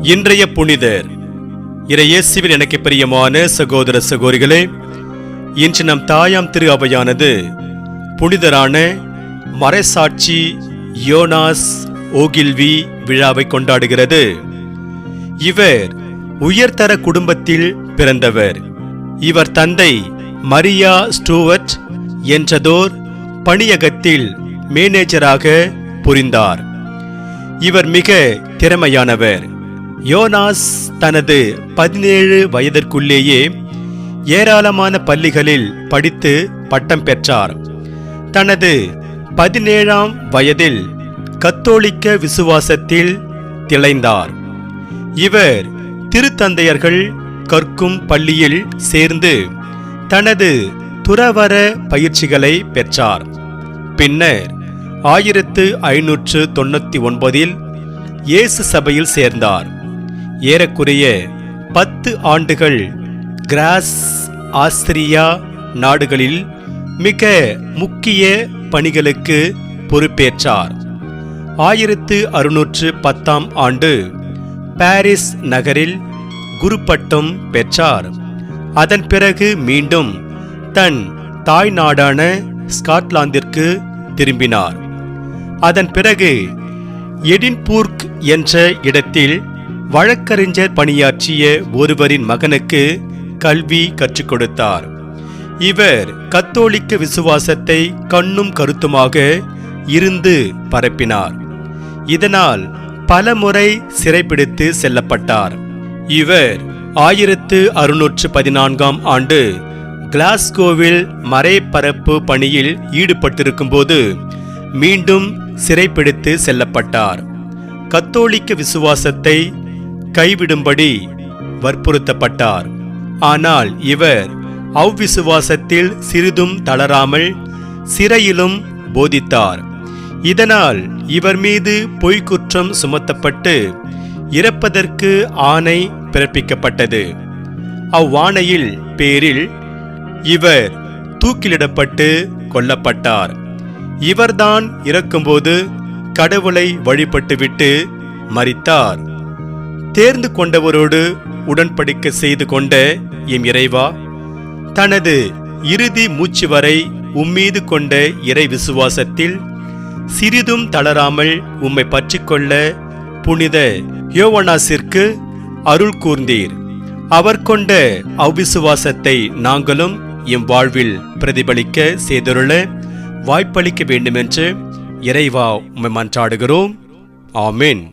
இன்றைய புனிதர். இறையேசுவில் எனக்கு பிரியமான சகோதர சகோதரிகளே, இன்று நம் தாயாம் திரு அவையானது புனிதரான மறைசாட்சி யோனாஸ் ஓகில்வி விழாவை கொண்டாடுகிறது. இவர் உயர்தர குடும்பத்தில் பிறந்தவர். இவர் தந்தை மரியா ஸ்டூவர்ட் என்றதோர் பணியகத்தில் மேனேஜராக புரிந்தார். இவர் மிக திறமையானவர். யோனாஸ் தனது 17 வயதிற்குள்ளேயே ஏராளமான பள்ளிகளில் படித்து பட்டம் பெற்றார். தனது 17ஆம் வயதில் கத்தோலிக்க விசுவாசத்தில் திளைந்தார். இவர் திருத்தந்தையர்கள் கற்கும் பள்ளியில் சேர்ந்து தனது துறவற பயிற்சிகளை பெற்றார். பின்னர் 1599இல் இயேசு சபையில் சேர்ந்தார். ஏறக்குறைய 10 ஆண்டுகள் கிராஸ், ஆஸ்திரியா நாடுகளில் மிக முக்கிய பணிகளுக்கு பொறுப்பேற்றார். 1610ஆம் ஆண்டு பாரிஸ் நகரில் குரு பட்டம் பெற்றார். அதன் பிறகு மீண்டும் தன் தாய் நாடான ஸ்காட்லாந்திற்கு திரும்பினார். அதன் பிறகு எடின்பூர்க் என்ற இடத்தில் வழக்கறிஞர் பணியாற்றிய ஒருவரின் மகனுக்கு கல்வி கற்றுக் கொடுத்தார். இவர் கத்தோலிக்க விசுவாசத்தை கண்ணும் கருத்துமாக இருந்து பரப்பினார். இதனால் பலமுறை சிறைப்பிடித்து செல்லப்பட்டார். இவர் 1614ஆம் ஆண்டு கிளாஸ்கோவில் மறைபரப்பு பணியில் ஈடுபட்டிருக்கும் போது மீண்டும் சிறைப்பிடித்து செல்லப்பட்டார். கத்தோலிக்க விசுவாசத்தை கைவிடும்படி வற்புறுத்தப்பட்டார். ஆனால் இவர் அவ்விசுவாசத்தில் சிறிதும் தளராமல் சிறையிலும் போதித்தார். இதனால் இவர் மீது பொய்க்குற்றம் சுமத்தப்பட்டு இறப்பதற்கு ஆணை பிறப்பிக்கப்பட்டது. அவ்வாணையில் பேரில் இவர் தூக்கிலிடப்பட்டு கொல்லப்பட்டார். இவர்தான் இறக்கும்போது கடவுளை வழிபட்டுவிட்டு மரித்தார். தேர்ந்து கொண்டவரோடு உடன்படிக்கை செய்து கொண்ட எம் இறைவா, தனது இறுதி மூச்சு வரை உம்மீது கொண்ட இறை விசுவாசத்தில் சிறிதும் தளராமல் உம்மை பற்றிக்கொள்ள புனித யோவானாசிற்கு அருள் கூர்ந்தீர். அவர் கொண்ட அவ்விசுவாசத்தை நாங்களும் எம் வாழ்வில் பிரதிபலிக்க செய்தருள வாய்ப்பளிக்க வேண்டுமென்று இறைவா உம்மை மன்றாடுகிறோம். ஆமென்.